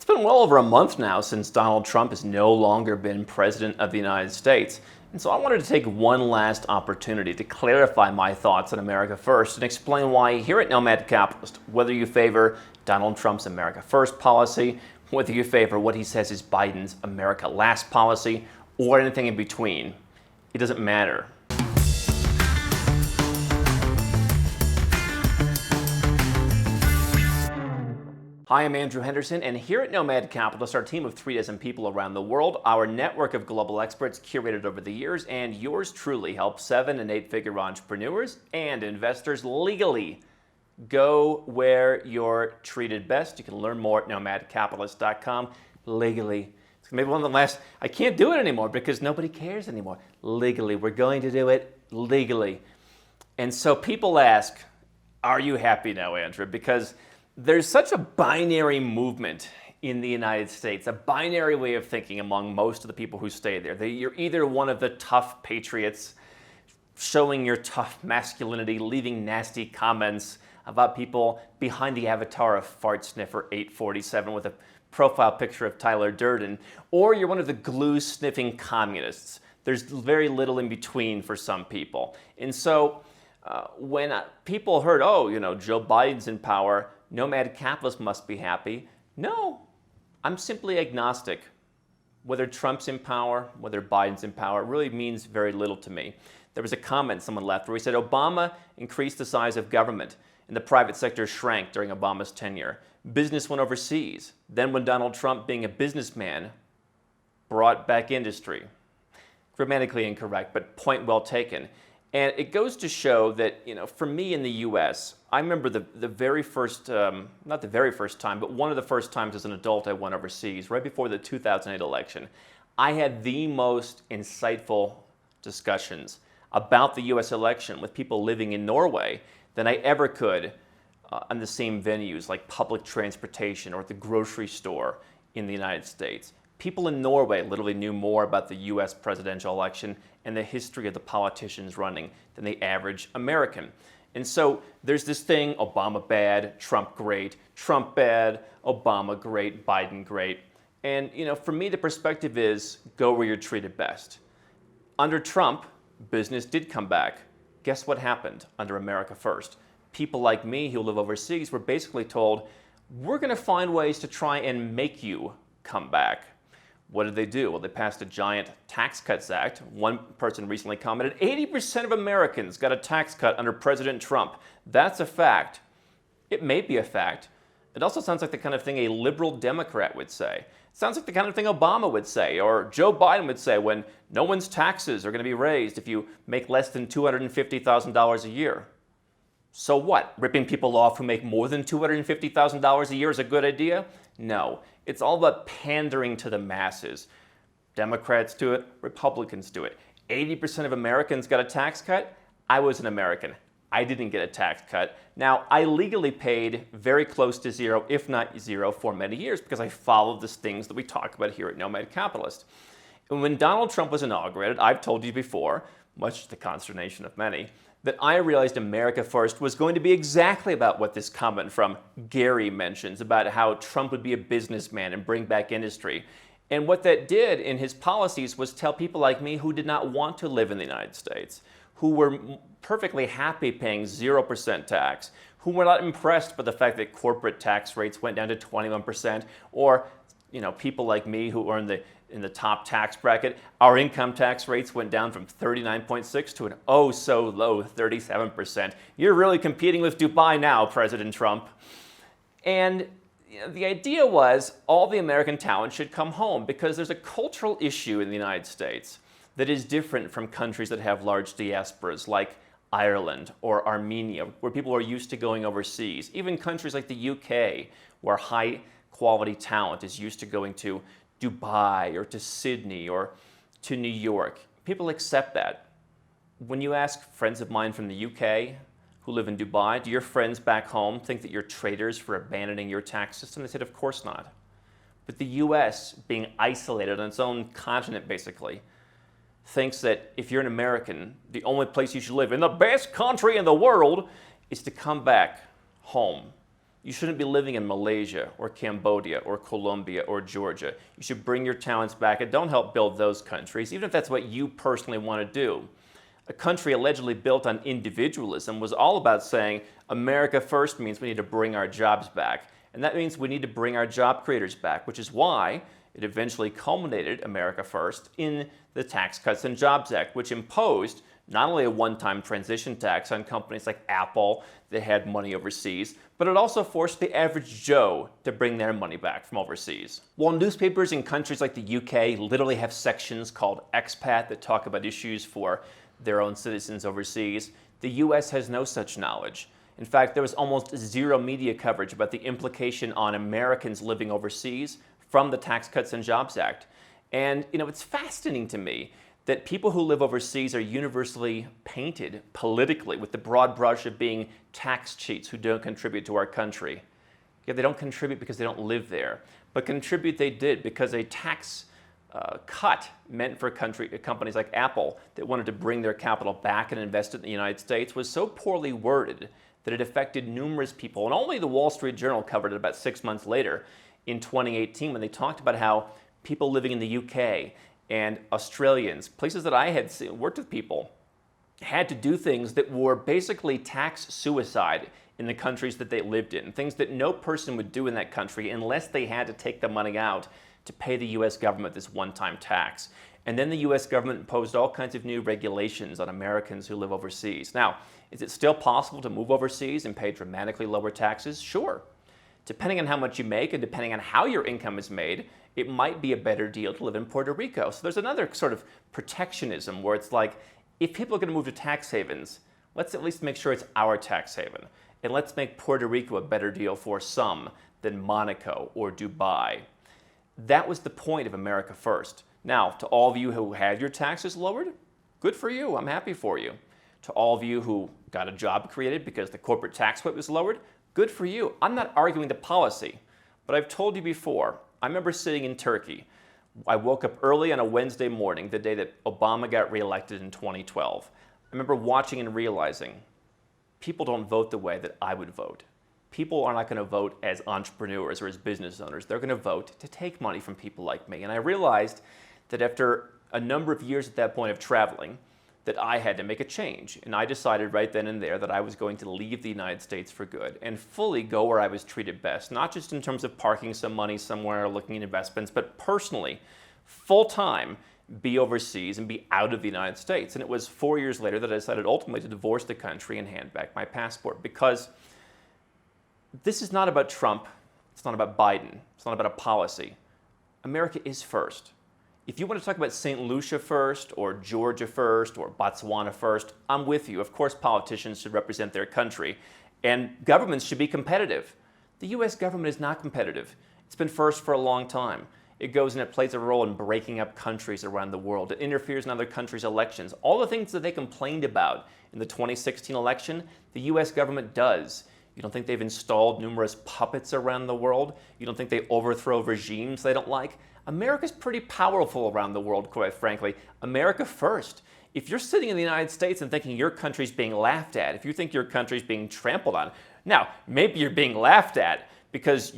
been well over a month now since Donald Trump has no longer been president of the United States. And so I wanted to take one last opportunity to clarify my thoughts on America First and explain why here at Nomad Capitalist, whether you favor Donald Trump's America First policy, whether you favor what he says is Biden's America Last policy, or anything in between, it doesn't matter. Hi, I'm Andrew Henderson, and here at Nomad Capitalist, our team of 36 people around the world, our network of global experts curated over the years, and yours truly help 7- and 8-figure entrepreneurs and investors legally go where you're treated best. You can learn more at nomadcapitalist.com legally. It's maybe one of the last, I can't do it anymore because nobody cares anymore. Legally, we're going to do it legally. And so people ask, are you happy now, Andrew? Because there's such a binary movement in the United States, a binary way of thinking among most of the people who stay there. You're either one of the tough patriots, showing your tough masculinity, leaving nasty comments about people behind the avatar of Fart Sniffer 847 with a profile picture of Tyler Durden, or you're one of the glue-sniffing communists. There's very little in between for some people. And so when people heard, oh, Joe Biden's in power, Nomad Capitalist must be happy. No, I'm simply agnostic. Whether Trump's in power, whether Biden's in power, it really means very little to me. There was a comment someone left where he said Obama increased the size of government and the private sector shrank during Obama's tenure. Business went overseas. Then when Donald Trump, being a businessman, brought back industry. Grammatically incorrect, but point well taken. And it goes to show that, for me in the U.S., I remember the very first, not the very first time, but one of the first times as an adult I went overseas, right before the 2008 election. I had the most insightful discussions about the U.S. election with people living in Norway than I ever could on the same venues like public transportation or at the grocery store in the United States. People in Norway literally knew more about the U.S. presidential election and the history of the politicians running than the average American. And so there's this thing, Obama bad, Trump great, Trump bad, Obama great, Biden great. And for me, the perspective is go where you're treated best. Under Trump, business did come back. Guess what happened under America First? People like me who live overseas were basically told, we're going to find ways to try and make you come back. What did they do? Well, they passed a giant Tax Cuts Act. One person recently commented, 80% of Americans got a tax cut under President Trump. That's a fact. It may be a fact. It also sounds like the kind of thing a liberal Democrat would say. It sounds like the kind of thing Obama would say or Joe Biden would say when no one's taxes are going to be raised if you make less than $250,000 a year. So what? Ripping people off who make more than $250,000 a year is a good idea? No. It's all about pandering to the masses. Democrats do it, Republicans do it. 80% of Americans got a tax cut. I was an American. I didn't get a tax cut. Now, I legally paid very close to zero, if not zero, for many years because I followed the things that we talk about here at Nomad Capitalist. And when Donald Trump was inaugurated, I've told you before, much to the consternation of many, that I realized America First was going to be exactly about what this comment from Gary mentions, about how Trump would be a businessman and bring back industry. And what that did in his policies was tell people like me who did not want to live in the United States, who were perfectly happy paying 0% tax, who were not impressed by the fact that corporate tax rates went down to 21%, or people like me who are in the top tax bracket, our income tax rates went down from 39.6 to an oh so low 37%. You're really competing with Dubai now, President Trump. And the idea was all the American talent should come home because there's a cultural issue in the United States that is different from countries that have large diasporas like Ireland or Armenia, where people are used to going overseas. Even countries like the UK, where high quality talent is used to going to Dubai or to Sydney or to New York. People accept that. When you ask friends of mine from the UK who live in Dubai, do your friends back home think that you're traitors for abandoning your tax system? They said, of course not. But the US, being isolated on its own continent basically, thinks that if you're an American, the only place you should live in the best country in the world is to come back home. You shouldn't be living in Malaysia or Cambodia or Colombia or Georgia. You should bring your talents back and don't help build those countries, even if that's what you personally want to do. A country allegedly built on individualism was all about saying America first means we need to bring our jobs back. And that means we need to bring our job creators back, which is why it eventually culminated, America First, in the Tax Cuts and Jobs Act, which imposed not only a one-time transition tax on companies like Apple that had money overseas, but it also forced the average Joe to bring their money back from overseas. While newspapers in countries like the UK literally have sections called expat that talk about issues for their own citizens overseas, the US has no such knowledge. In fact, there was almost zero media coverage about the implication on Americans living overseas from the Tax Cuts and Jobs Act. And, it's fascinating to me that people who live overseas are universally painted politically with the broad brush of being tax cheats who don't contribute to our country. Yeah, they don't contribute because they don't live there, but contribute they did because a tax cut meant for companies like Apple that wanted to bring their capital back and invest it in the United States was so poorly worded that it affected numerous people. And only the Wall Street Journal covered it about 6 months later in 2018 when they talked about how people living in the UK and Australians, places that I had worked with people, had to do things that were basically tax suicide in the countries that they lived in, things that no person would do in that country unless they had to take the money out to pay the US government this one-time tax. And then the US government imposed all kinds of new regulations on Americans who live overseas. Now, is it still possible to move overseas and pay dramatically lower taxes? Sure. Depending on how much you make and depending on how your income is made, it might be a better deal to live in Puerto Rico. So there's another sort of protectionism where it's like, if people are going to move to tax havens, let's at least make sure it's our tax haven. And let's make Puerto Rico a better deal for some than Monaco or Dubai. That was the point of America First. Now, to all of you who had your taxes lowered, good for you. I'm happy for you. To all of you who got a job created because the corporate tax rate was lowered, good for you. I'm not arguing the policy, but I've told you before, I remember sitting in Turkey. I woke up early on a Wednesday morning, the day that Obama got reelected in 2012. I remember watching and realizing people don't vote the way that I would vote. People are not going to vote as entrepreneurs or as business owners. They're going to vote to take money from people like me. And I realized that after a number of years at that point of traveling, that I had to make a change. And I decided right then and there that I was going to leave the United States for good and fully go where I was treated best, not just in terms of parking some money somewhere or looking at investments, but personally, full-time, be overseas and be out of the United States. And it was 4 years later that I decided ultimately to divorce the country and hand back my passport, because this is not about Trump. It's not about Biden. It's not about a policy. America is first. If you want to talk about St. Lucia first, or Georgia first, or Botswana first, I'm with you. Of course, politicians should represent their country, and governments should be competitive. The U.S. government is not competitive. It's been first for a long time. It goes and it plays a role in breaking up countries around the world. It interferes in other countries' elections. All the things that they complained about in the 2016 election, the U.S. government does. You don't think they've installed numerous puppets around the world? You don't think they overthrow regimes they don't like? America's pretty powerful around the world, quite frankly. America first. If you're sitting in the United States and thinking your country's being laughed at, if you think your country's being trampled on, now, maybe you're being laughed at because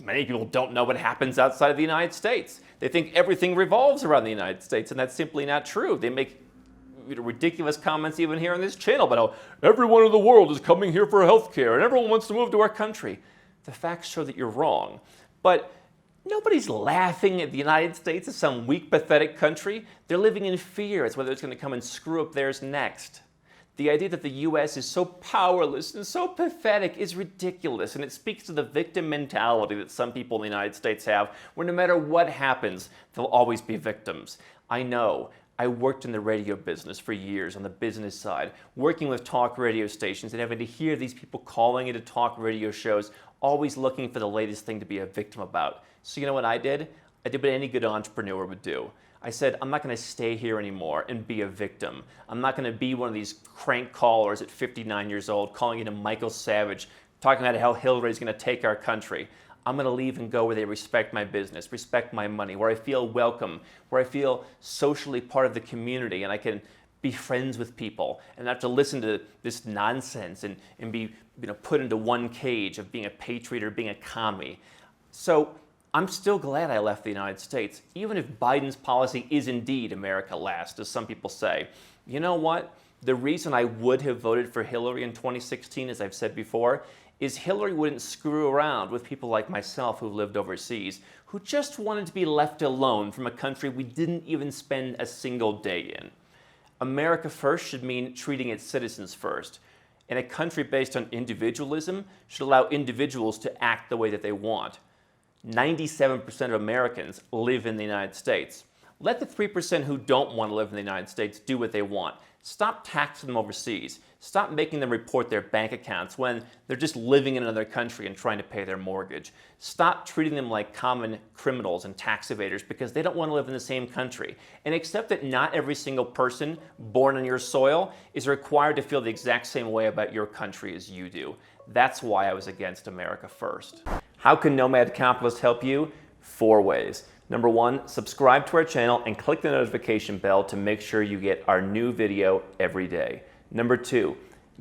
many people don't know what happens outside of the United States. They think everything revolves around the United States, and that's simply not true. They make ridiculous comments even here on this channel about how everyone in the world is coming here for health care and everyone wants to move to our country. The facts show that you're wrong. But nobody's laughing at the United States as some weak, pathetic country. They're living in fear as whether it's going to come and screw up theirs next. The idea that the U.S. is so powerless and so pathetic is ridiculous, and it speaks to the victim mentality that some people in the United States have, where no matter what happens, they'll always be victims. I know. I worked in the radio business for years on the business side, working with talk radio stations and having to hear these people calling into talk radio shows, always looking for the latest thing to be a victim about. So you know what I did? I did what any good entrepreneur would do. I said, I'm not going to stay here anymore and be a victim. I'm not going to be one of these crank callers at 59 years old calling into Michael Savage, talking about how Hillary's going to take our country. I'm going to leave and go where they respect my business, respect my money, where I feel welcome, where I feel socially part of the community, and I can be friends with people and not have to listen to this nonsense and be put into one cage of being a patriot or being a commie. So I'm still glad I left the United States, even if Biden's policy is indeed America last, as some people say. You know what? The reason I would have voted for Hillary in 2016, as I've said before, is Hillary wouldn't screw around with people like myself who lived overseas, who just wanted to be left alone from a country we didn't even spend a single day in. America first should mean treating its citizens first. And a country based on individualism should allow individuals to act the way that they want. 97% of Americans live in the United States. Let the 3% who don't want to live in the United States do what they want. Stop taxing them overseas. Stop making them report their bank accounts when they're just living in another country and trying to pay their mortgage. Stop treating them like common criminals and tax evaders because they don't want to live in the same country. And accept that not every single person born on your soil is required to feel the exact same way about your country as you do. That's why I was against America first. How can Nomad Capitalist help you? 4 ways. Number 1, subscribe to our channel and click the notification bell to make sure you get our new video every day. Number 2,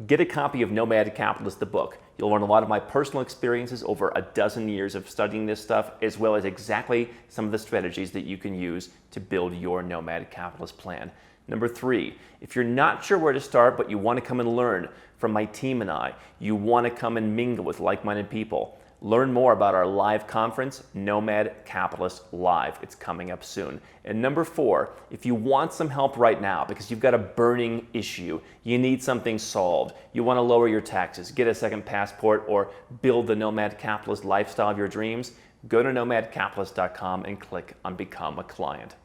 get a copy of Nomad Capitalist, the book. You'll learn a lot of my personal experiences over a dozen years of studying this stuff, as well as exactly some of the strategies that you can use to build your Nomad Capitalist plan. Number 3, if you're not sure where to start, but you want to come and learn from my team and I, you want to come and mingle with like-minded people, learn more about our live conference, Nomad Capitalist Live. It's coming up soon. And number 4, if you want some help right now because you've got a burning issue, you need something solved, you want to lower your taxes, get a second passport, or build the Nomad Capitalist lifestyle of your dreams, go to nomadcapitalist.com and click on Become a Client.